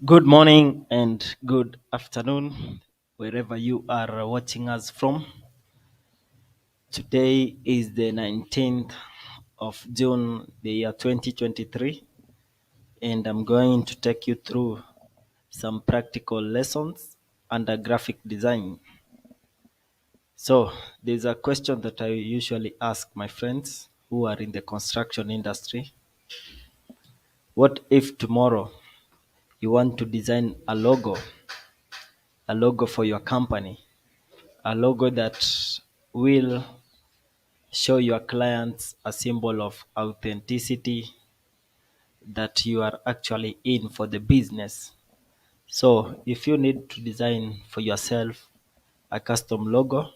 Good morning and good afternoon, wherever you are watching us from. Today is the 19th of June, the year 2023, and I'm going to take you through some practical lessons under graphic design. So, there's a question that I usually ask my friends who are in the construction industry. What if tomorrow you want to design a logo for your company? A logo that will show your clients a symbol of authenticity that you are actually in for the business. So if you need to design for yourself a custom logo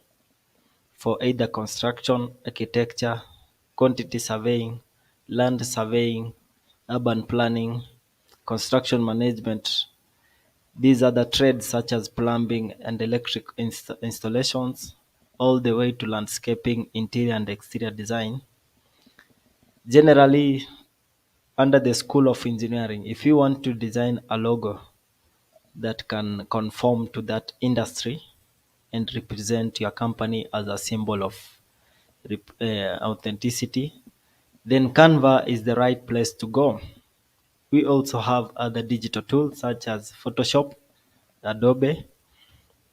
for either construction, architecture, quantity surveying, land surveying, urban planning, construction management, these are the trades such as plumbing and electric installations, all the way to landscaping, interior and exterior design. Generally, under the School of Engineering, if you want to design a logo that can conform to that industry and represent your company as a symbol of authenticity, then Canva is the right place to go. We also have other digital tools such as Photoshop, Adobe,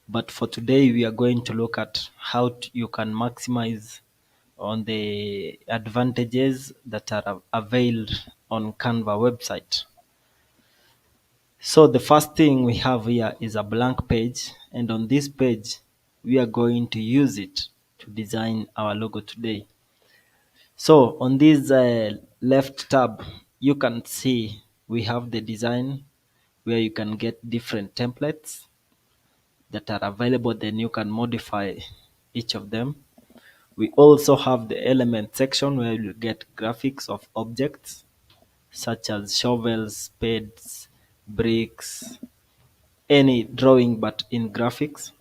but for today we are going to look at how you can maximize on the advantages that are availed on Canva website. So the first thing we have here is a blank page, and on this page we are going to use it to design our logo today. So on this left tab, you can see we have the design where you can get different templates that are available, then you can modify each of them. We also have the element section where you get graphics of objects such as shovels, spades, bricks, any drawing but in graphics.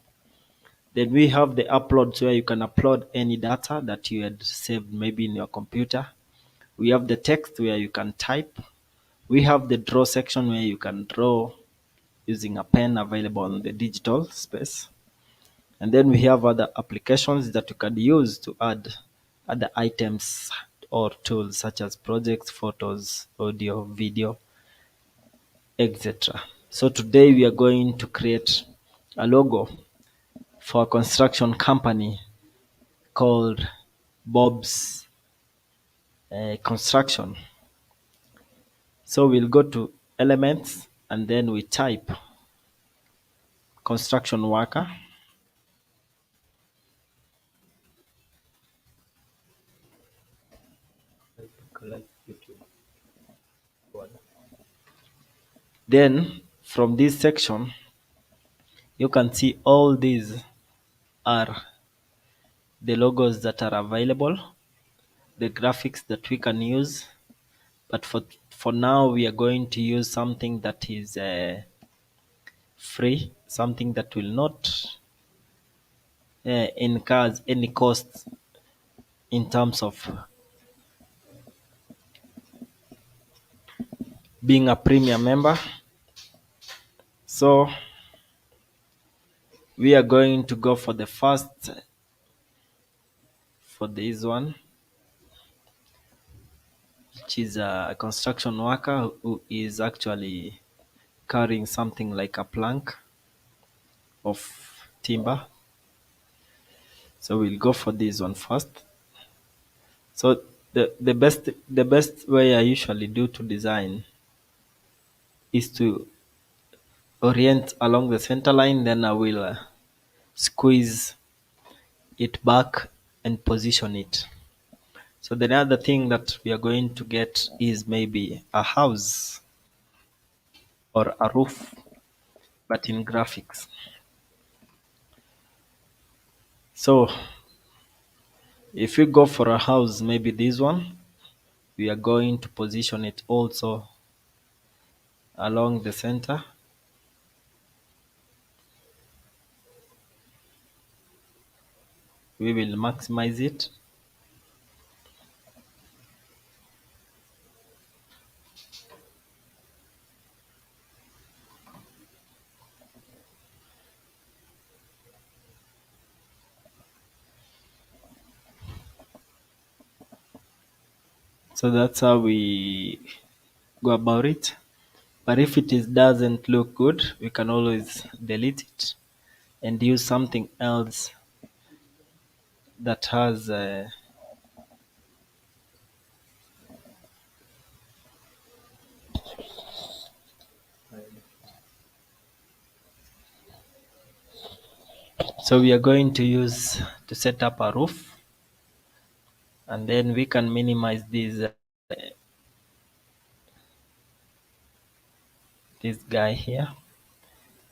Then we have the uploads where you can upload any data that you had saved maybe in your computer. We have the text where you can type. We have the draw section where you can draw using a pen available on the digital space. And then we have other applications that you can use to add other items or tools such as projects, photos, audio, video, etc. So today we are going to create a logo for a construction company called Bob's Construction. So we'll go to elements and then we type construction worker. Then from this section, you can see all these are the logos that are available, the graphics that we can use. But for now, we are going to use something that is free, something that will not incur any costs in terms of being a premium member. So we are going to go for the first, for this one, which is a construction worker who is actually carrying something like a plank of timber. So we'll go for this one first. So the best way I usually do to design is to orient along the center line, then I will squeeze it back and position it. So the other thing that we are going to get is maybe a house or a roof, but in graphics. So if we go for a house, maybe this one, we are going to position it also along the center. We will maximize it. So that's how we go about it. But if doesn't look good, we can always delete it and use something else that has so we are going to use to set up a roof, and then we can minimize this guy here.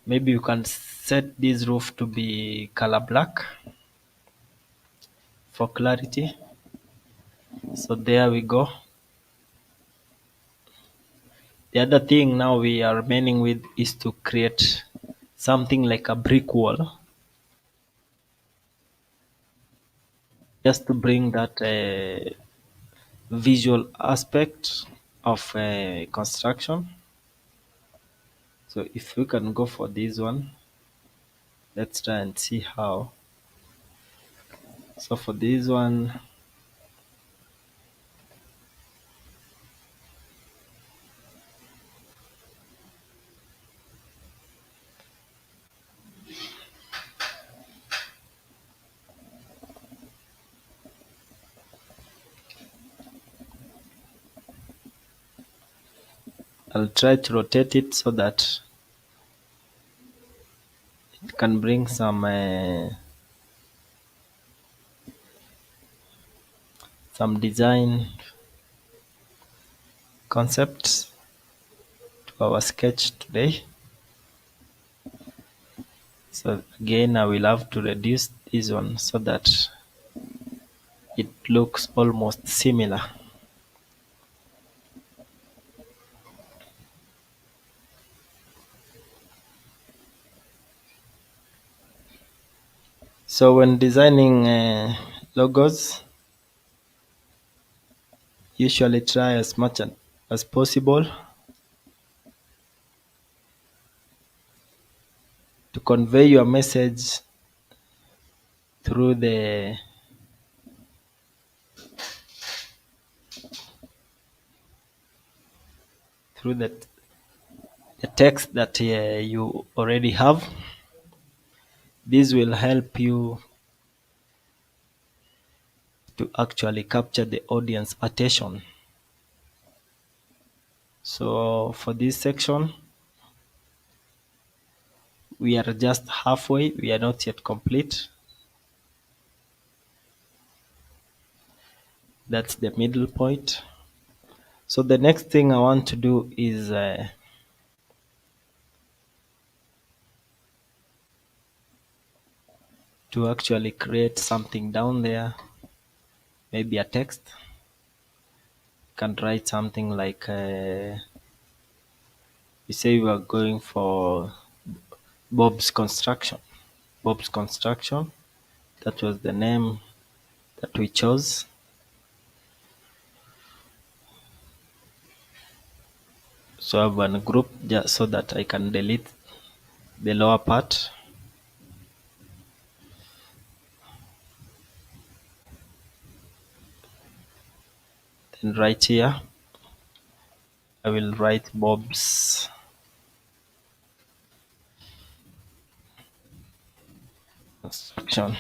Maybe you can set this roof to be color black for clarity. So there we go. The other thing now we are remaining with is to create something like a brick wall, just to bring that visual aspect of construction. So if we can go for this one, let's try and see how. So for this one, I'll try to rotate it so that it can bring some design concepts to our sketch today. So again, I will have to reduce this one so that it looks almost similar. So when designing logos, usually try as much as possible to convey your message through through the text that you already have. This will help you to actually capture the audience attention. So for this section, we are just halfway, we are not yet complete. That's the middle point. So the next thing I want to do is to actually create something down there, maybe a text. You can write something like we say we are going for Bob's Construction. Bob's Construction, that was the name that we chose. So I have one group just so that I can delete the lower part. Then right here, I will write Bob's Construction.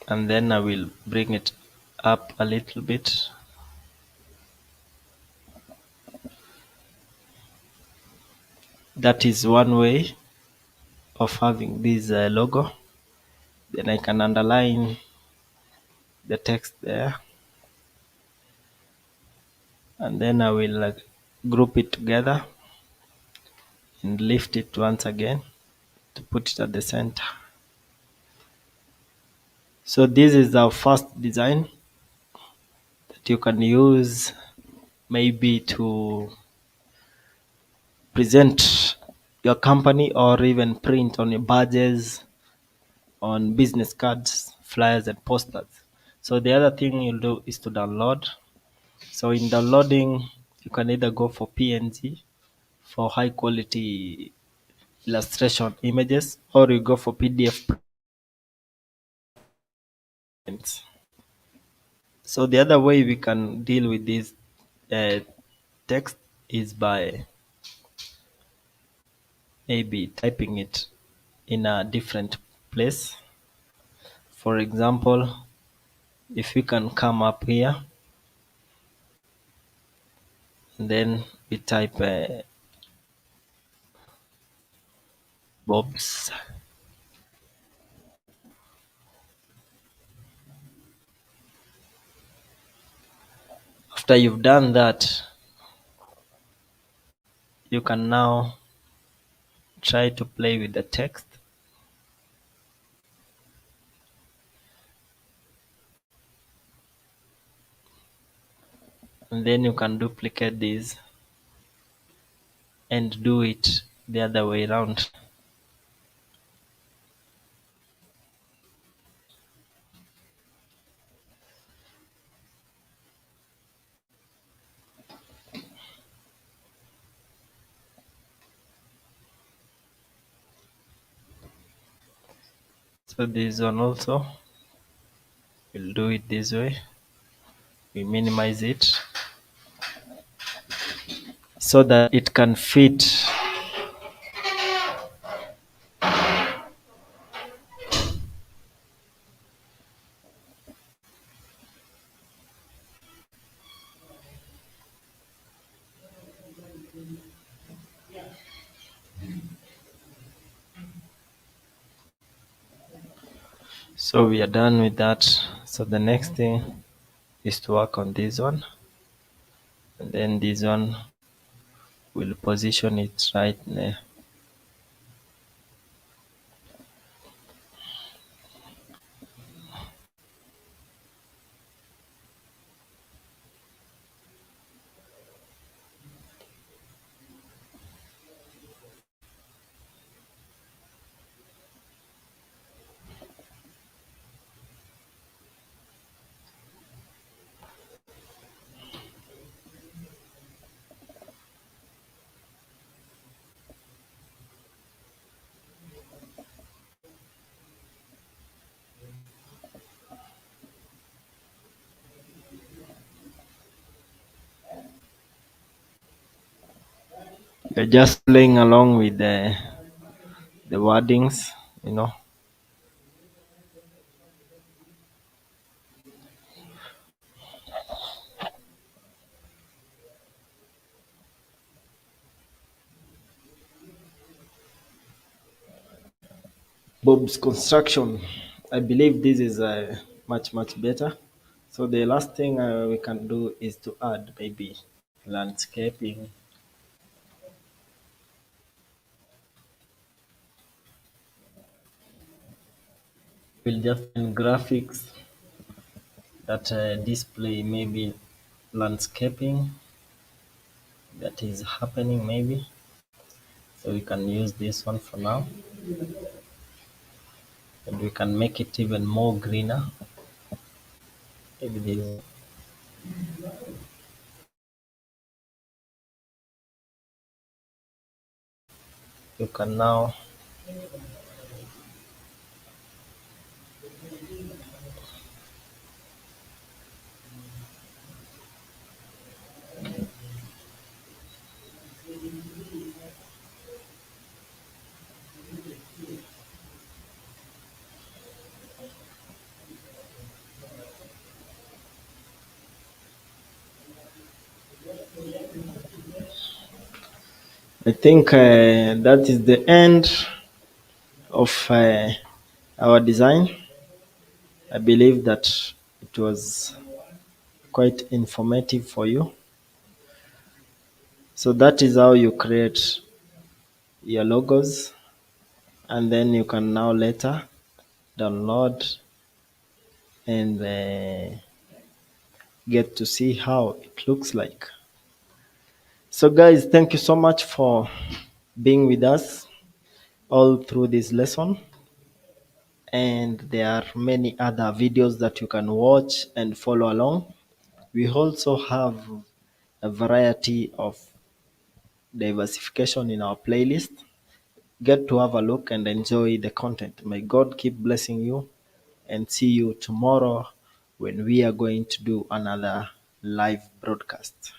And then I will bring it up a little bit. That is one way of having this logo. Then I can underline the text there, and then I will group it together and lift it once again to put it at the center. So this is our first design that you can use maybe to present your company or even print on your badges, on business cards, flyers and posters. So the other thing you'll do is to download. So in downloading, you can either go for PNG for high quality illustration images, or you go for PDF prints. So the other way we can deal with this uh, text is by maybe typing it in a different place. For example, if we can come up here and then we type Bob's. After you've done that, you can now try to play with the text. And then you can duplicate this and do it the other way around. So this one also, we'll do it this way. We minimize it so that it can fit. So we are done with that. So the next thing is to work on this one, and then this one will position it right there. You're just playing along with the wordings, you know. Bob's construction. I believe this is much better. So the last thing we can do is to add maybe landscaping. We'll just add graphics that display maybe landscaping that is happening maybe. So we can use this one for now, and we can make it even more greener. Maybe this. You can now I think that is the end of our design. I believe that it was quite informative for you. So that is how you create your logos, and then you can now later download and get to see how it looks like. So guys, thank you so much for being with us all through this lesson, and there are many other videos that you can watch and follow along. We also have a variety of diversification in our playlist. get to have a look and enjoy the content. May God keep blessing you, and see you tomorrow when we are going to do another live broadcast.